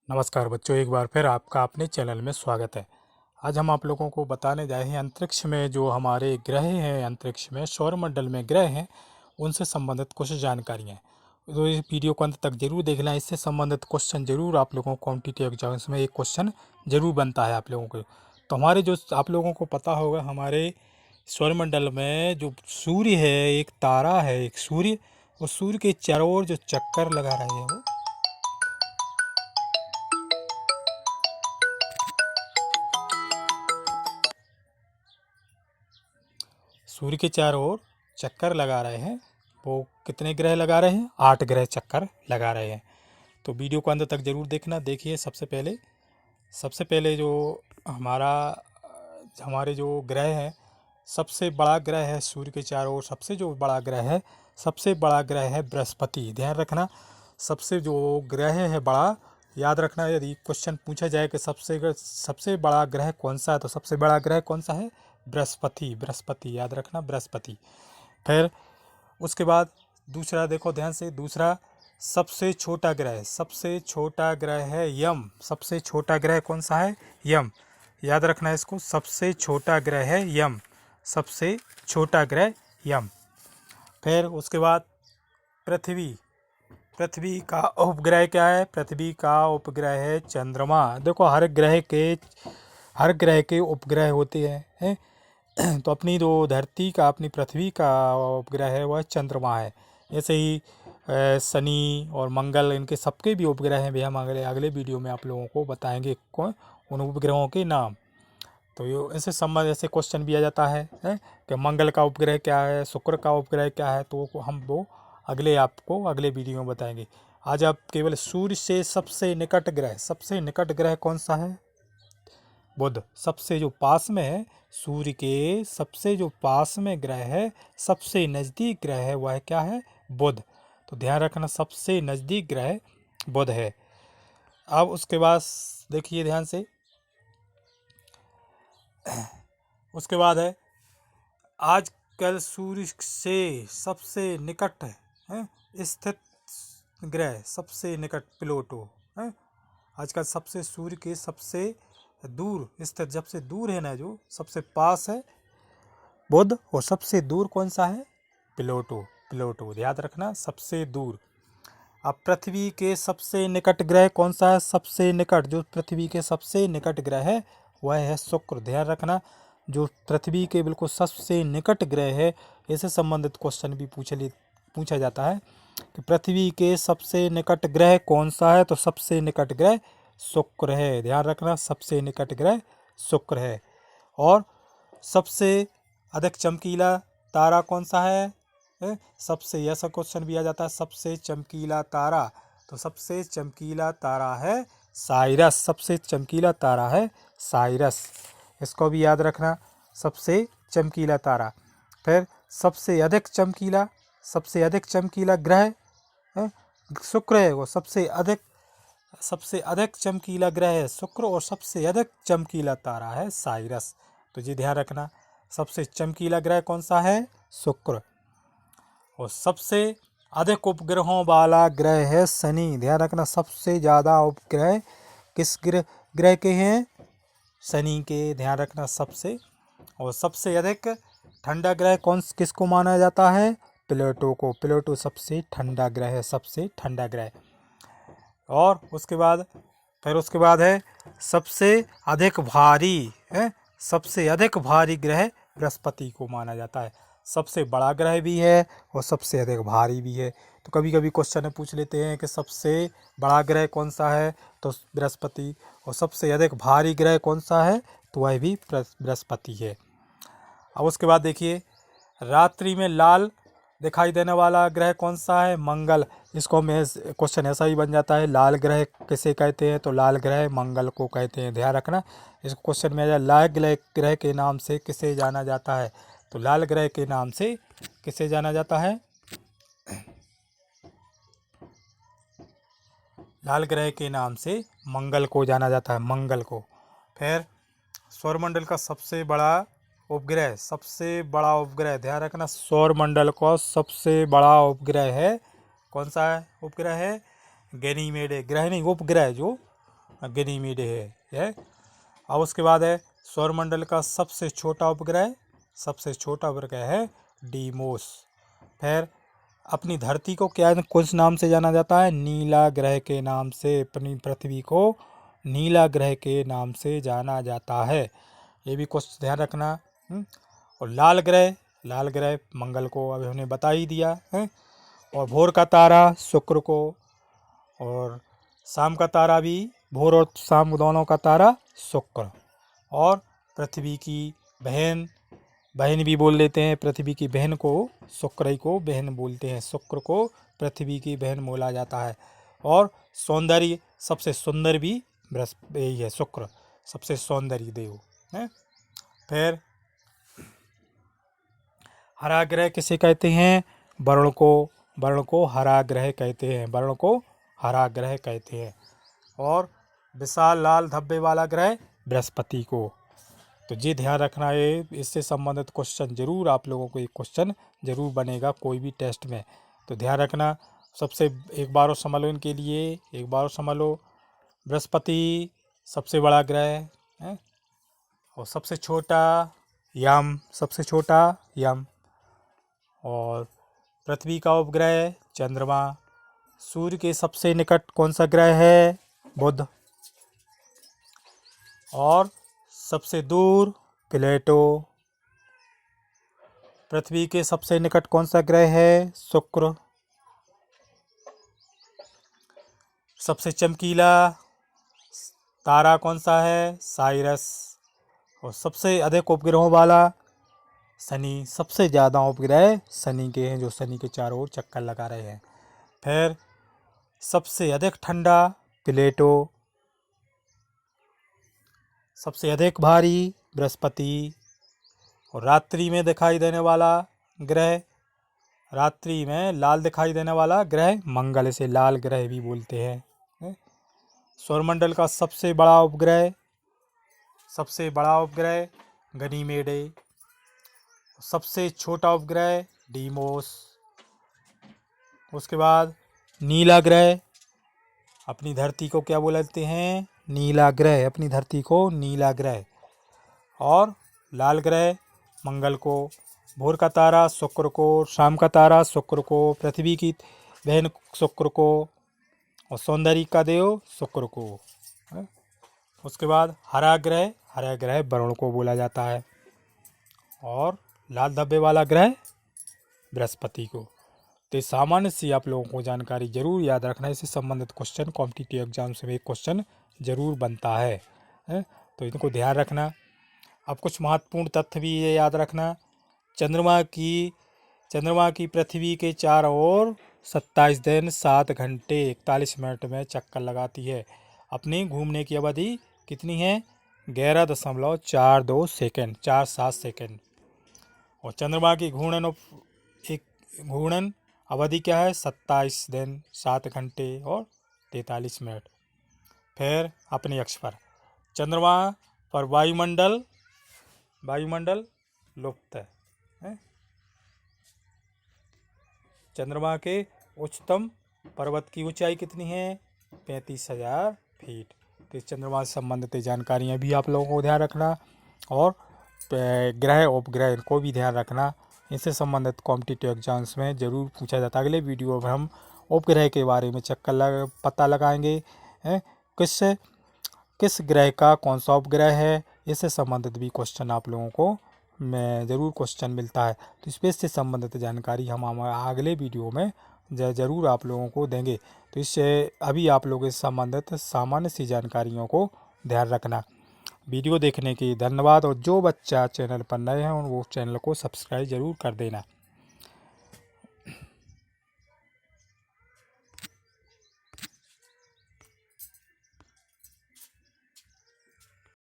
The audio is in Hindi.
नमस्कार बच्चों, एक बार फिर आपका अपने चैनल में स्वागत है। आज हम आप लोगों को बताने जाए हैं अंतरिक्ष में जो हमारे ग्रह हैं, अंतरिक्ष में सौरमंडल में ग्रह हैं, उनसे संबंधित कुछ जानकारियाँ। तो इस वीडियो को अंत तक जरूर देखना, इससे संबंधित क्वेश्चन जरूर आप लोगों को कॉम्पिटिटिव एग्जाम्स में एक क्वेश्चन जरूर बनता है आप लोगों को। तो हमारे जो आप लोगों को पता होगा, हमारे सौरमंडल में जो सूर्य है, एक तारा है, एक सूर्य, उस सूर्य के चारों ओर जो चक्कर लगा रहे हैं वो सूर्य के चारों ओर चक्कर लगा रहे हैं। वो कितने ग्रह लगा रहे हैं? 8 ग्रह चक्कर लगा रहे हैं। तो वीडियो को अंत तक जरूर देखना। देखिए, सबसे पहले जो हमारे जो ग्रह हैं, सबसे बड़ा ग्रह है सूर्य के चारों ओर, सबसे बड़ा ग्रह है बृहस्पति। ध्यान रखना, सबसे जो ग्रह है बड़ा, याद रखना। यदि क्वेश्चन पूछा जाए कि सबसे बड़ा ग्रह कौन सा है, तो सबसे बड़ा ग्रह कौन सा है? बृहस्पति, याद रखना, बृहस्पति। फिर उसके बाद दूसरा देखो ध्यान से, दूसरा सबसे छोटा ग्रह है यम। सबसे छोटा ग्रह कौन सा है? यम, याद रखना इसको। सबसे छोटा ग्रह है यम, सबसे छोटा ग्रह यम। फिर उसके बाद पृथ्वी का उपग्रह क्या है? पृथ्वी का उपग्रह है चंद्रमा। देखो, हर ग्रह के उपग्रह होते हैं। तो अपनी जो धरती का, अपनी पृथ्वी का उपग्रह है वह चंद्रमा है। ऐसे ही शनि और मंगल, इनके सबके भी उपग्रह हैं। भी हम अगले वीडियो में आप लोगों को बताएंगे उन उपग्रहों के नाम। तो ये ऐसे संबंध, ऐसे क्वेश्चन भी आ जाता है कि मंगल का उपग्रह क्या है, शुक्र का उपग्रह क्या है। तो हम वो आपको अगले वीडियो में बताएंगे। आज आप केवल सूर्य से सबसे निकट ग्रह कौन सा है? बुध। सबसे जो पास में है, सूर्य के सबसे जो पास में ग्रह है, सबसे नज़दीक ग्रह है, वह क्या है? बुध। तो ध्यान रखना, सबसे नज़दीक ग्रह बुध है। अब उसके बाद देखिए ध्यान से, उसके बाद है आजकल सूर्य से सबसे निकट स्थित ग्रह, सबसे निकट प्लूटो है। आजकल सूर्य के सबसे दूर स्थित, जब से दूर है ना, जो सबसे पास है बुध, और सबसे दूर कौन सा है? प्लूटो, याद रखना, सबसे दूर। अब पृथ्वी के सबसे निकट ग्रह कौन सा है? सबसे निकट, जो पृथ्वी के सबसे निकट ग्रह है वह है शुक्र। ध्यान रखना, जो पृथ्वी के बिल्कुल सबसे निकट ग्रह है, इससे संबंधित क्वेश्चन भी पूछा जाता है कि पृथ्वी के सबसे निकट ग्रह कौन सा है? तो सबसे निकट ग्रह शुक्र है। ध्यान रखना, सबसे निकट ग्रह शुक्र है। और सबसे अधिक चमकीला तारा कौन सा है? सबसे, ऐसा क्वेश्चन भी आ जाता है, सबसे चमकीला तारा। तो सबसे चमकीला तारा है साइरस। सबसे चमकीला तारा है साइरस, इसको भी याद रखना, सबसे चमकीला तारा। फिर सबसे अधिक चमकीला ग्रह शुक्र है। वो सबसे अधिक चमकीला ग्रह है शुक्र, और सबसे अधिक चमकीला तारा है साइरस। तो जी ध्यान रखना, सबसे चमकीला ग्रह कौन सा है? शुक्र। और सबसे अधिक उपग्रहों वाला ग्रह है शनि। ध्यान रखना, सबसे ज़्यादा उपग्रह किस ग्रह के हैं? शनि के। ध्यान रखना, सबसे। और सबसे अधिक ठंडा ग्रह किसको माना जाता है? प्लूटो को। प्लूटो सबसे ठंडा ग्रह है, सबसे ठंडा ग्रह। और उसके बाद है सबसे अधिक भारी ग्रह बृहस्पति को माना जाता है। सबसे बड़ा ग्रह भी है और सबसे अधिक भारी भी है। तो कभी कभी क्वेश्चन में पूछ लेते हैं कि सबसे बड़ा ग्रह कौन सा है? तो बृहस्पति। और सबसे अधिक भारी ग्रह कौन सा है? तो वह भी बृहस्पति है। अब उसके बाद देखिए, रात्रि में लाल दिखाई देने वाला ग्रह कौन सा है? मंगल। इसको में क्वेश्चन ऐसा ही बन जाता है, लाल ग्रह किसे कहते हैं? तो लाल ग्रह मंगल को कहते हैं। ध्यान रखना, इस क्वेश्चन में आ जाए, लाल ग्रह के नाम से किसे जाना जाता है? तो लाल ग्रह के नाम से किसे जाना जाता है? लाल ग्रह के नाम से मंगल को जाना जाता है, मंगल को। फिर सौरमंडल का सबसे बड़ा उपग्रह, ध्यान रखना, सौरमंडल का सबसे बड़ा उपग्रह है कौन सा है? उपग्रह है गैनीमेड ग्रह, नहीं, उपग्रह जो गनीमीड है। अब उसके बाद है सौरमंडल का सबसे छोटा उपग्रह है डीमोस। फिर अपनी धरती को क्या कुछ नाम से जाना जाता है? नीला ग्रह के नाम से। अपनी पृथ्वी को नीला ग्रह के नाम से जाना जाता है। ये भी कुछ ध्यान रखना। और लाल ग्रह मंगल को अभी हमने बता ही दिया है। और भोर का तारा शुक्र को, और शाम का तारा भी, भोर और शाम दोनों का तारा शुक्र। और पृथ्वी की बहन भी बोल लेते हैं। पृथ्वी की बहन को शुक्र ही को बहन बोलते हैं। शुक्र को पृथ्वी की बहन बोला जाता है। और सौंदर्य सबसे सुंदर भी यही है, शुक्र सबसे सौंदर्य देव है। फिर हरा ग्रह किसे कहते हैं? वरुण को हरा ग्रह कहते हैं। और विशाल लाल धब्बे वाला ग्रह बृहस्पति को। तो ये ध्यान रखना है, इससे संबंधित क्वेश्चन जरूर आप लोगों को एक क्वेश्चन जरूर बनेगा कोई भी टेस्ट में। तो ध्यान रखना। सबसे एक बार और समझ लो इनके लिए, बृहस्पति सबसे बड़ा ग्रह है। और सबसे छोटा यम। और पृथ्वी का उपग्रह चंद्रमा। सूर्य के सबसे निकट कौन सा ग्रह है? बुध। और सबसे दूर प्लेटो। पृथ्वी के सबसे निकट कौन सा ग्रह है? शुक्र। सबसे चमकीला तारा कौन सा है? साइरस। और सबसे अधिक उपग्रहों वाला शनि। सबसे ज़्यादा उपग्रह शनि के हैं, जो शनि के चारों ओर चक्कर लगा रहे हैं। फिर सबसे अधिक ठंडा प्लेटो। सबसे अधिक भारी बृहस्पति। और रात्रि में दिखाई देने वाला ग्रह, रात्रि में लाल दिखाई देने वाला ग्रह मंगल। इसे लाल ग्रह भी बोलते हैं। सौरमंडल का सबसे बड़ा उपग्रह गनीमेड। सबसे छोटा उपग्रह डीमोस। उसके बाद नीला ग्रह, अपनी धरती को क्या बोलते हैं? नीला ग्रह। अपनी धरती को नीला ग्रह। और लाल ग्रह मंगल को। भोर का तारा शुक्र को, शाम का तारा शुक्र को, पृथ्वी की बहन शुक्र को, और सौंदर्य का देव शुक्र को। उसके बाद हरा ग्रह वरुण को बोला जाता है। और लाल धब्बे वाला ग्रह बृहस्पति को। तो सामान्य सी आप लोगों को जानकारी जरूर याद रखना है। इससे संबंधित क्वेश्चन कॉम्पिटिटिव एग्जाम्स में एक क्वेश्चन जरूर बनता है। तो इनको ध्यान रखना। अब कुछ महत्वपूर्ण तथ्य भी ये याद रखना। चंद्रमा की पृथ्वी के चारों ओर 27 दिन 7 घंटे 41 मिनट में चक्कर लगाती है। अपनी घूमने की अवधि कितनी है? 11.42 सेकेंड, 47 सेकेंड। और चंद्रमा की घूर्णन अवधि क्या है? 27 दिन 7 घंटे और 43 मिनट। फिर अपने अक्ष पर चंद्रमा पर वायुमंडल लुप्त है। चंद्रमा के उच्चतम पर्वत की ऊंचाई कितनी है? 35,000 फीट। तो चंद्रमा से संबंधित जानकारियाँ भी आप लोगों को ध्यान रखना। और ग्रह उपग्रह इनको भी ध्यान रखना। इनसे संबंधित कॉम्पिटिटिव एग्जाम्स में ज़रूर पूछा जाता है। अगले वीडियो में हम उपग्रह के बारे में पता लगाएंगे। किस ग्रह का कौन सा उपग्रह है, इससे संबंधित भी क्वेश्चन आप लोगों को में ज़रूर क्वेश्चन मिलता है। तो स्पेस से संबंधित जानकारी हम अगले वीडियो में ज़रूर आप लोगों को देंगे। तो इससे अभी आप लोगों से संबंधित सामान्य सी जानकारियों को ध्यान रखना। वीडियो देखने के धन्यवाद। और जो बच्चा चैनल पर नए हैं वो चैनल को सब्सक्राइब ज़रूर कर देना।